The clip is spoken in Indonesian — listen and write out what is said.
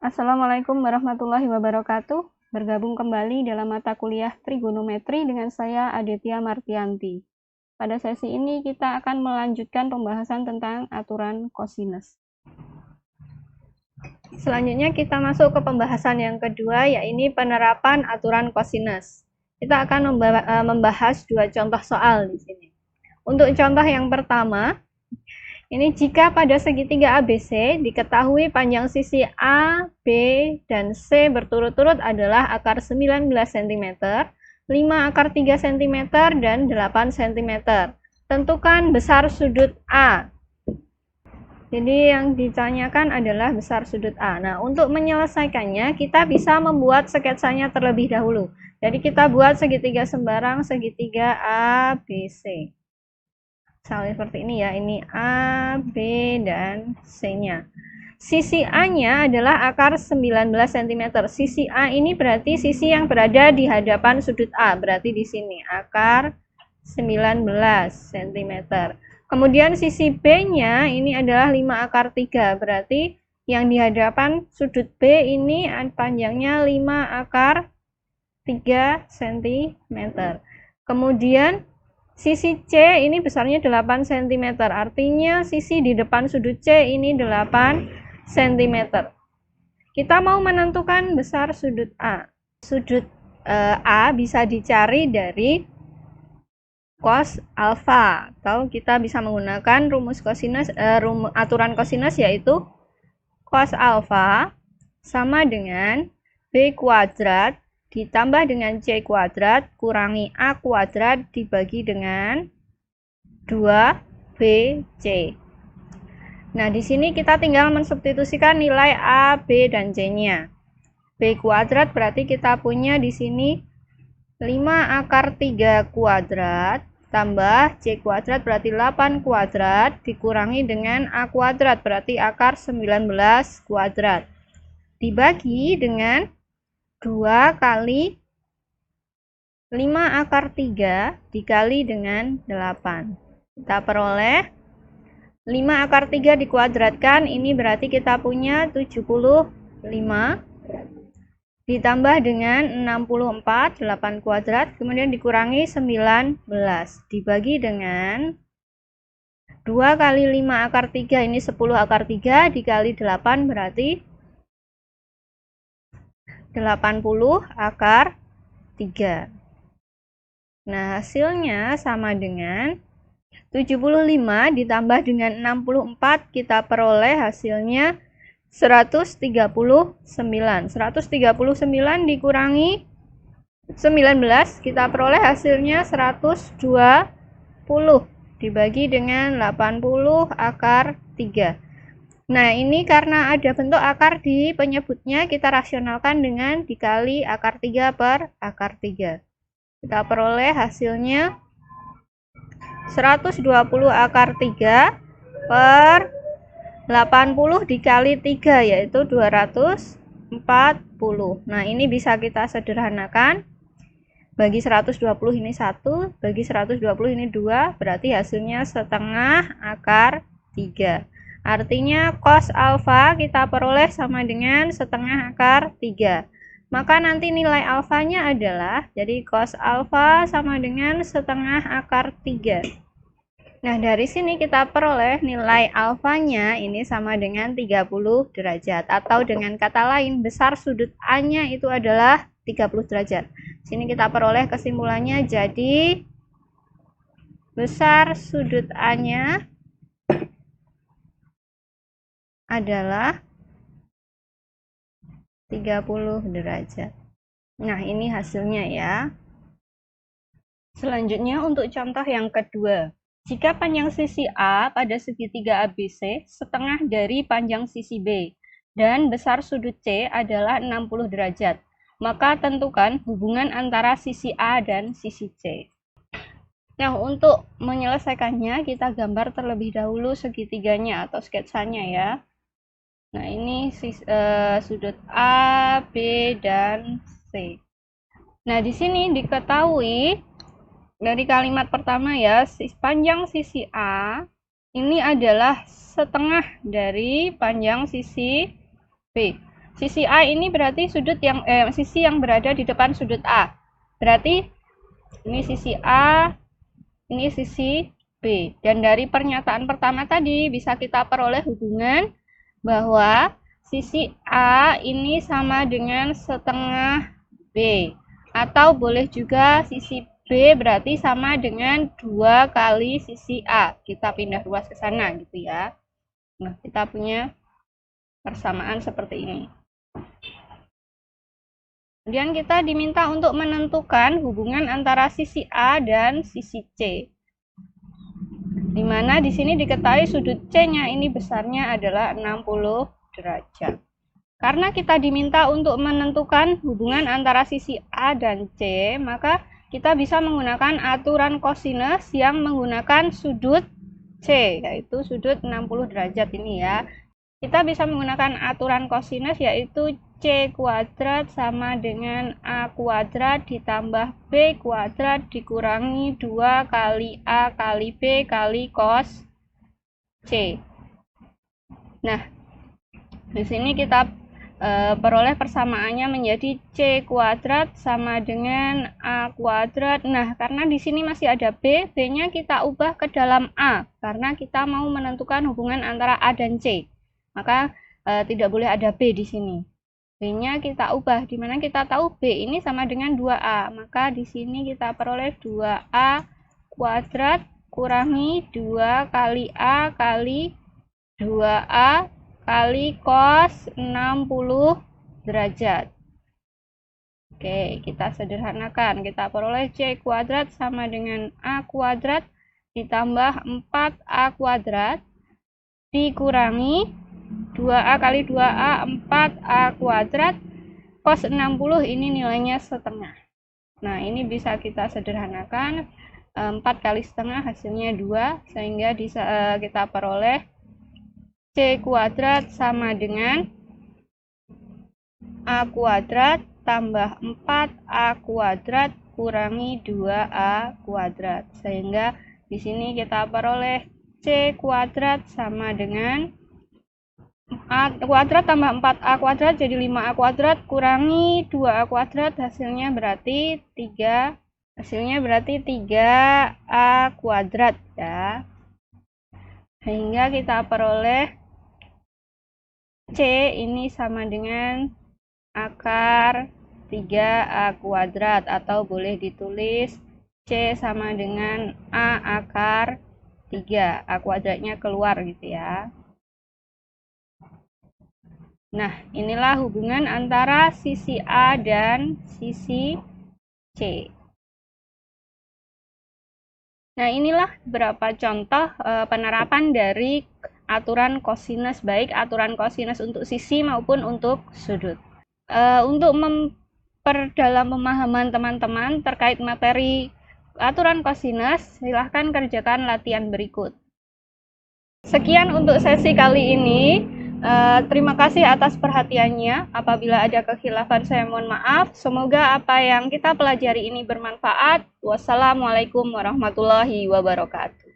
Assalamualaikum warahmatullahi wabarakatuh. Bergabung kembali dalam mata kuliah Trigonometri dengan saya Aditya Martianti. Pada sesi ini kita akan melanjutkan pembahasan tentang aturan kosinus. Selanjutnya kita masuk ke pembahasan yang kedua, yaitu penerapan aturan kosinus. Kita akan membahas dua contoh soal di sini. Untuk contoh yang pertama, ini jika pada segitiga ABC diketahui panjang sisi A, B, dan C berturut-turut adalah akar 19 cm, 5 akar 3 cm, dan 8 cm. Tentukan besar sudut A. Jadi yang ditanyakan adalah besar sudut A. Nah, untuk menyelesaikannya kita bisa membuat sketsanya terlebih dahulu. Jadi kita buat segitiga sembarang, segitiga ABC. Misalnya seperti ini ya, ini A, B, dan C-nya. Sisi A-nya adalah akar 19 cm. Sisi A ini berarti sisi yang berada di hadapan sudut A. Berarti di sini akar 19 cm. Kemudian sisi B-nya ini adalah 5 akar 3. Berarti yang di hadapan sudut B ini panjangnya 5 akar 3 cm. Kemudian sisi C ini besarnya 8 cm, artinya sisi di depan sudut C ini 8 cm. Kita mau menentukan besar sudut A. Sudut A bisa dicari dari cos alfa, atau kita bisa menggunakan rumus kosinus, aturan kosinus, yaitu cos alfa sama dengan B kuadrat ditambah dengan C kuadrat kurangi A kuadrat dibagi dengan 2BC. Nah, di sini kita tinggal mensubstitusikan nilai A, B, dan C-nya. B kuadrat berarti kita punya di sini 5 akar 3 kuadrat tambah C kuadrat berarti 8 kuadrat dikurangi dengan A kuadrat berarti akar 19 kuadrat dibagi dengan 2 kali 5 akar 3 dikali dengan 8. Kita peroleh 5 akar 3 dikuadratkan, ini berarti kita punya 75 ditambah dengan 64, 8 kuadrat, kemudian dikurangi 19 dibagi dengan 2 kali 5 akar 3, ini 10 akar 3 dikali 8 berarti 80 akar 3. Nah, hasilnya sama dengan 75 ditambah dengan 64, kita peroleh hasilnya 139. 139 dikurangi 19, kita peroleh hasilnya 120 dibagi dengan 80 akar 3. Nah, ini karena ada bentuk akar di penyebutnya, kita rasionalkan dengan dikali akar 3 per akar 3. Kita peroleh hasilnya 120 akar 3 per 80 dikali 3, yaitu 240. Nah, ini bisa kita sederhanakan. Bagi 120 ini 1, bagi 120 ini 2, berarti hasilnya setengah akar 3. Artinya cos alfa kita peroleh sama dengan setengah akar 3. Maka nanti nilai alfanya adalah, jadi cos alfa sama dengan setengah akar 3. Nah, dari sini kita peroleh nilai alfanya ini sama dengan 30 derajat. Atau dengan kata lain, besar sudut A-nya itu adalah 30 derajat. Sini kita peroleh kesimpulannya, jadi besar sudut A-nya adalah 30 derajat. Nah, ini hasilnya ya. Selanjutnya untuk contoh yang kedua. Jika panjang sisi A pada segitiga ABC setengah dari panjang sisi B dan besar sudut C adalah 60 derajat, maka tentukan hubungan antara sisi A dan sisi C. Nah, untuk menyelesaikannya kita gambar terlebih dahulu segitiganya atau sketsanya ya. Nah, ini sudut A, B, dan C. Nah, di sini diketahui dari kalimat pertama ya, panjang sisi A ini adalah setengah dari panjang sisi B. Sisi A ini berarti sisi yang berada di depan sudut A. Berarti ini sisi A, ini sisi B. Dan dari pernyataan pertama tadi bisa kita peroleh hubungan bahwa sisi A ini sama dengan setengah B. Atau boleh juga sisi B berarti sama dengan 2 kali sisi A. Kita pindah ruas ke sana gitu ya. Nah, kita punya persamaan seperti ini. Kemudian kita diminta untuk menentukan hubungan antara sisi A dan sisi C. Dimana di sini diketahui sudut C-nya ini besarnya adalah 60 derajat. Karena kita diminta untuk menentukan hubungan antara sisi A dan C, maka kita bisa menggunakan aturan kosinus yang menggunakan sudut C, yaitu sudut 60 derajat ini ya. Kita bisa menggunakan aturan kosinus yaitu C kuadrat sama dengan A kuadrat ditambah B kuadrat dikurangi 2 kali A kali B kali cos C. Nah, di sini kita peroleh persamaannya menjadi C kuadrat sama dengan A kuadrat. Nah, karena di sini masih ada B, B-nya kita ubah ke dalam A, karena kita mau menentukan hubungan antara A dan C. Maka tidak boleh ada B di sini. B-nya kita ubah, dimana kita tahu B ini sama dengan 2A. Maka di sini kita peroleh 2A kuadrat kurangi 2 kali A kali 2A kali cos 60 derajat. Oke, kita sederhanakan. Kita peroleh C kuadrat sama dengan A kuadrat ditambah 4A kuadrat dikurangi 2A kali 2A 4A kuadrat cos 60 ini nilainya setengah. Nah, ini bisa kita sederhanakan. 4 kali setengah hasilnya 2, sehingga kita peroleh C kuadrat sama dengan A kuadrat tambah 4A kuadrat kurangi 2A kuadrat. Sehingga di sini kita peroleh C kuadrat sama dengan A kuadrat tambah 4A kuadrat jadi 5A kuadrat kurangi 2A kuadrat hasilnya berarti 3A kuadrat ya. Sehingga kita peroleh C ini sama dengan akar 3A kuadrat, atau boleh ditulis C sama dengan A akar 3. A kuadratnya keluar gitu ya. Nah, inilah hubungan antara sisi A dan sisi C. Nah, inilah beberapa contoh penerapan dari aturan kosinus, baik aturan kosinus untuk sisi maupun untuk sudut. Untuk memperdalam pemahaman teman-teman terkait materi aturan kosinus, silahkan kerjakan latihan berikut. Sekian untuk sesi kali ini. Terima kasih atas perhatiannya. Apabila ada kekhilafan, saya mohon maaf. Semoga apa yang kita pelajari ini bermanfaat. Wassalamualaikum warahmatullahi wabarakatuh.